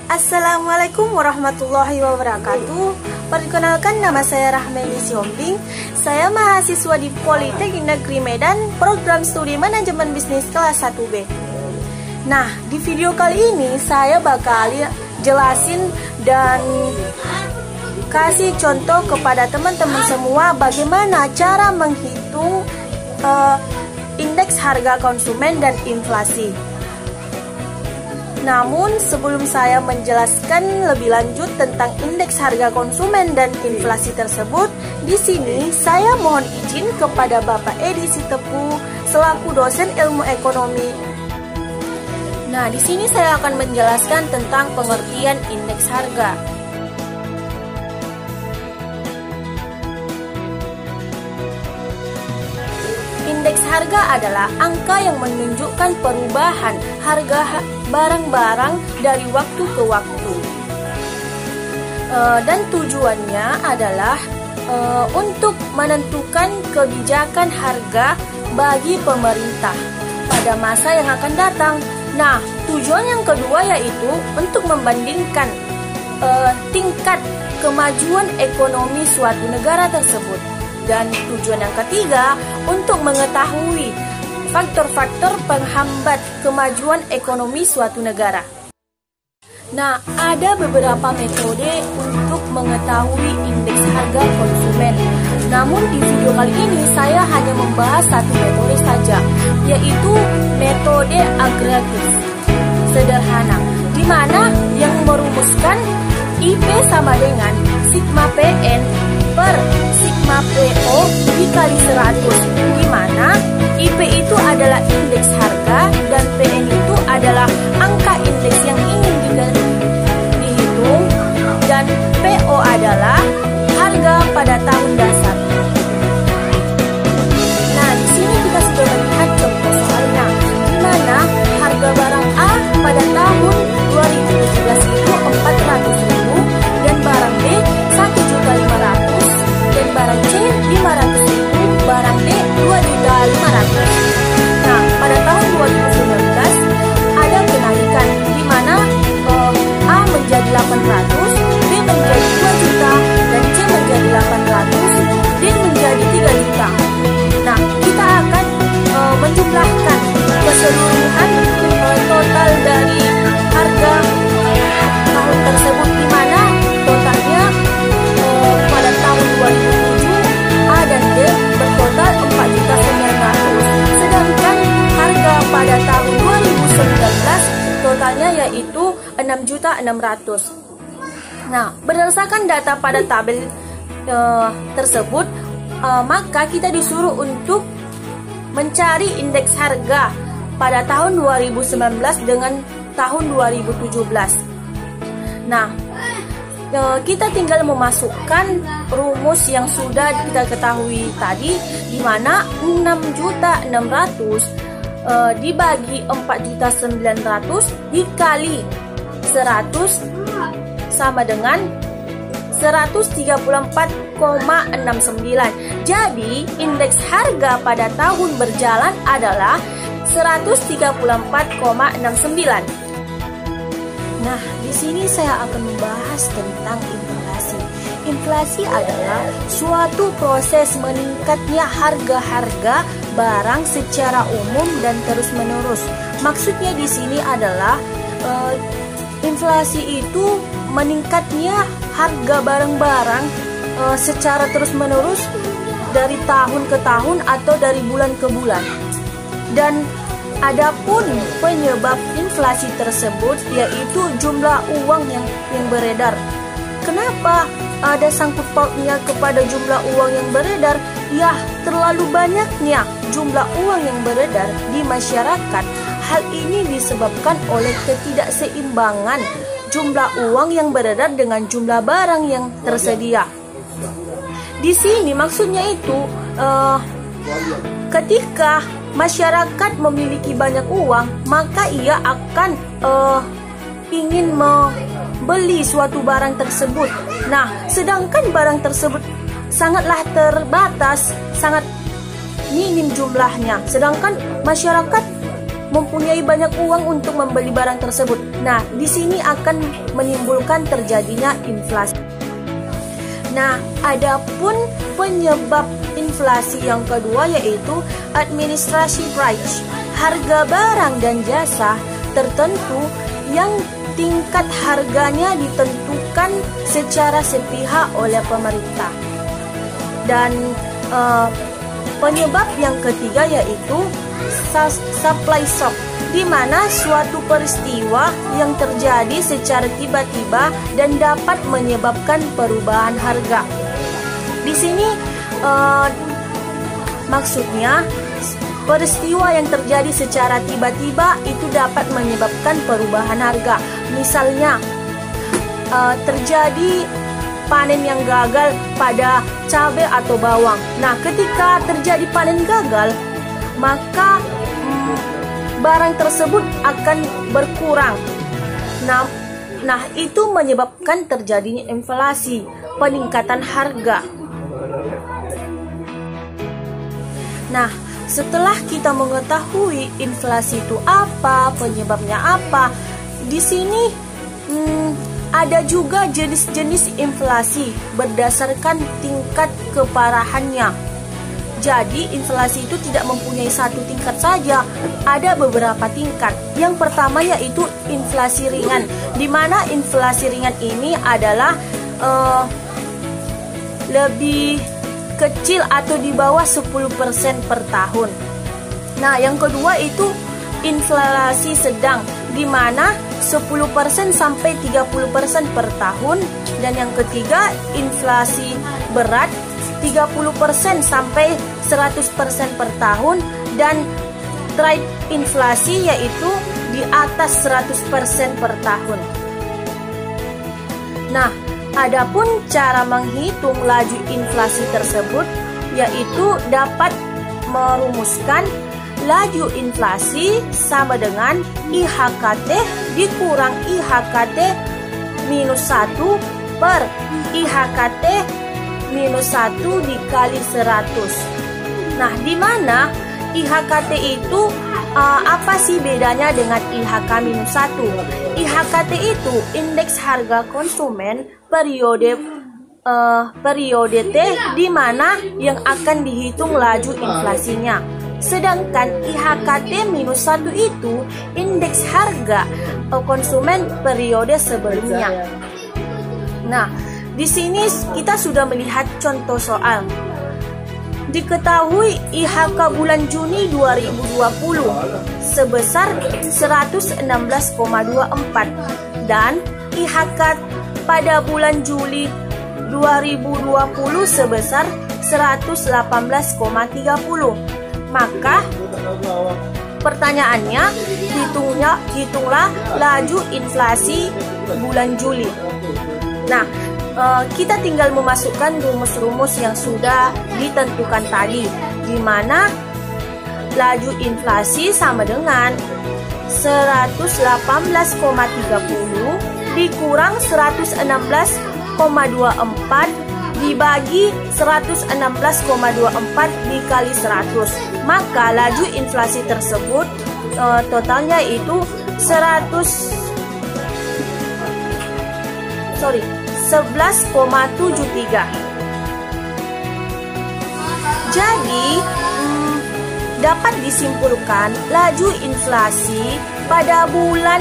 Assalamualaikum warahmatullahi wabarakatuh. Perkenalkan, nama saya Rahmeni Siombing. Saya mahasiswa di Politeknik Negeri Medan, program studi manajemen bisnis kelas 1B. Nah, di video kali ini saya bakal jelasin dan kasih contoh kepada teman-teman semua bagaimana cara menghitung indeks harga konsumen dan inflasi. Namun sebelum saya menjelaskan lebih lanjut tentang indeks harga konsumen dan inflasi tersebut, di sini saya mohon izin kepada Bapak Edi Sitepu selaku dosen ilmu ekonomi. Nah, di sini saya akan menjelaskan tentang pengertian indeks harga. Indeks harga adalah angka yang menunjukkan perubahan harga barang-barang dari waktu ke waktu. Dan tujuannya adalah untuk menentukan kebijakan harga bagi pemerintah pada masa yang akan datang. Nah, tujuan yang kedua yaitu untuk membandingkan tingkat kemajuan ekonomi suatu negara tersebut. Dan tujuan yang ketiga untuk mengetahui faktor-faktor penghambat kemajuan ekonomi suatu negara. Nah, ada beberapa metode untuk mengetahui indeks harga konsumen. Namun di video kali ini saya hanya membahas satu metode saja, yaitu metode agregatif sederhana, di mana yang merumuskan IP sama dengan sigma PN per sigma PO dikali 100, di mana IP itu adalah indeks harga dan PN itu adalah angka indeks yang ingin dihitung, dan PO adalah harga pada tahun dasar. Nah, di sini kita sudah melihat contoh soalnya, di mana harga barang A pada tahun 2017 itu 400.000 dan barang B 1.500.000 dan barang C 500.000, barang D 2.500.000. Nah, pada tahun 2019 ada kenaikan di mana A menjadi 800, B menjadi 2 juta, dan C menjadi 800, D menjadi 3 juta. Nah, kita akan menjumlahkan keseluruhan total dari harga tahun tersebut, di mana totalnya pada tahun 2007 A dan D bertotal 4.900.000, sedangkan harga pada tahun 2019 totalnya yaitu 6.600.000. Nah, berdasarkan data pada tabel tersebut, maka kita disuruh untuk mencari indeks harga pada tahun 2019 dengan tahun 2017. Nah, kita tinggal memasukkan rumus yang sudah kita ketahui tadi, di mana 6.600.000 dibagi 4.900.000 dikali 100 sama dengan 134,69. Jadi indeks harga pada tahun berjalan adalah 134,69. Nah, di sini saya akan membahas tentang inflasi. Inflasi adalah suatu proses meningkatnya harga-harga barang secara umum dan terus-menerus. Maksudnya di sini adalah inflasi itu meningkatnya harga barang-barang secara terus-menerus dari tahun ke tahun atau dari bulan ke bulan. Dan adapun penyebab inflasi tersebut yaitu jumlah uang yang beredar. Kenapa ada sangkut pautnya kepada jumlah uang yang beredar? Ya, terlalu banyaknya jumlah uang yang beredar di masyarakat. Hal ini disebabkan oleh ketidakseimbangan jumlah uang yang beredar dengan jumlah barang yang tersedia. Di sini maksudnya itu ketika masyarakat memiliki banyak uang, maka ia akan ingin membeli suatu barang tersebut. Nah, sedangkan barang tersebut sangatlah terbatas, sangat minim jumlahnya. Sedangkan masyarakat mempunyai banyak uang untuk membeli barang tersebut. Nah, di sini akan menimbulkan terjadinya inflasi. Nah, adapun penyebab inflasi yang kedua yaitu administrasi price, harga barang dan jasa tertentu yang tingkat harganya ditentukan secara sepihak oleh pemerintah. Dan penyebab yang ketiga yaitu supply shock, di mana suatu peristiwa yang terjadi secara tiba-tiba dan dapat menyebabkan perubahan harga. Di sini maksudnya peristiwa yang terjadi secara tiba-tiba itu dapat menyebabkan perubahan harga. Misalnya terjadi panen yang gagal pada cabai atau bawang. Nah, ketika terjadi panen gagal, maka barang tersebut akan berkurang. Nah, itu menyebabkan terjadinya inflasi, peningkatan harga. Nah, setelah kita mengetahui inflasi itu apa, penyebabnya apa, di sini ada juga jenis-jenis inflasi berdasarkan tingkat keparahannya. Jadi inflasi itu tidak mempunyai satu tingkat saja, ada beberapa tingkat. Yang pertama yaitu inflasi ringan, di mana inflasi ringan ini adalah lebih kecil atau di bawah 10% per tahun. Nah, yang kedua itu inflasi sedang, di mana 10% sampai 30% per tahun. Dan yang ketiga inflasi berat, 30% sampai 100% per tahun. Dan trade inflasi yaitu di atas 100% per tahun. Nah, adapun cara menghitung laju inflasi tersebut yaitu dapat merumuskan laju inflasi sama dengan IHKT dikurang IHKT minus 1 per IHKT minus 1 dikali 100. Nah, di mana IHKT itu apa sih bedanya dengan IHK minus 1? IHKT itu indeks harga konsumen periode T, di mana yang akan dihitung laju inflasinya. Sedangkan IHKT minus 1 itu indeks harga konsumen periode sebelumnya. Nah, di sini kita sudah melihat contoh soal. Diketahui IHK bulan Juni 2020 sebesar 116,24 dan IHK pada bulan Juli 2020 sebesar 118,30. Maka pertanyaannya, hitunglah laju inflasi bulan Juli. Nah, kita tinggal memasukkan rumus-rumus yang sudah ditentukan tadi, di mana laju inflasi sama dengan 118,30 dikurang 116,24 dibagi 116,24 dikali 100. Maka laju inflasi tersebut totalnya itu 11,73. Jadi dapat disimpulkan laju inflasi pada bulan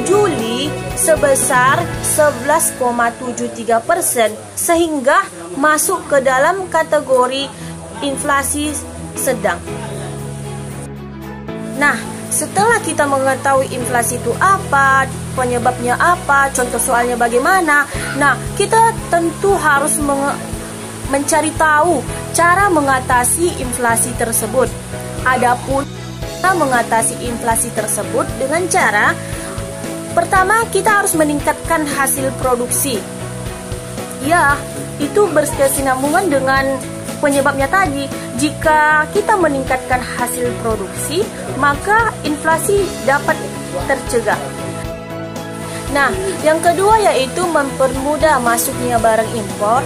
Juli sebesar 11,73%, sehingga masuk ke dalam kategori inflasi sedang. Nah, setelah kita mengetahui inflasi itu apa, penyebabnya apa, contoh soalnya bagaimana, nah kita tentu harus mencari tahu cara mengatasi inflasi tersebut. Adapun kita mengatasi inflasi tersebut dengan cara pertama, kita harus meningkatkan hasil produksi. Ya, itu berkesinambungan dengan penyebabnya tadi. Jika kita meningkatkan hasil produksi, maka inflasi dapat tercegah. Nah, yang kedua yaitu mempermudah masuknya barang impor.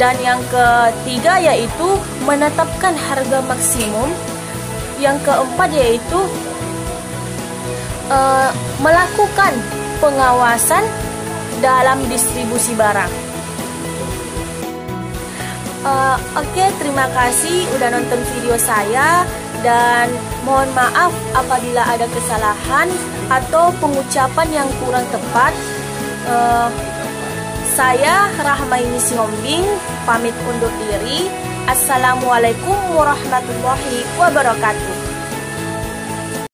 Dan yang ketiga yaitu menetapkan harga maksimum. Yang keempat yaitu melakukan pengawasan dalam distribusi barang. Oke, terima kasih udah nonton video saya, dan mohon maaf apabila ada kesalahan atau pengucapan yang kurang tepat. Saya Rahmaini Sihombing pamit undur diri. Assalamualaikum warahmatullahi wabarakatuh.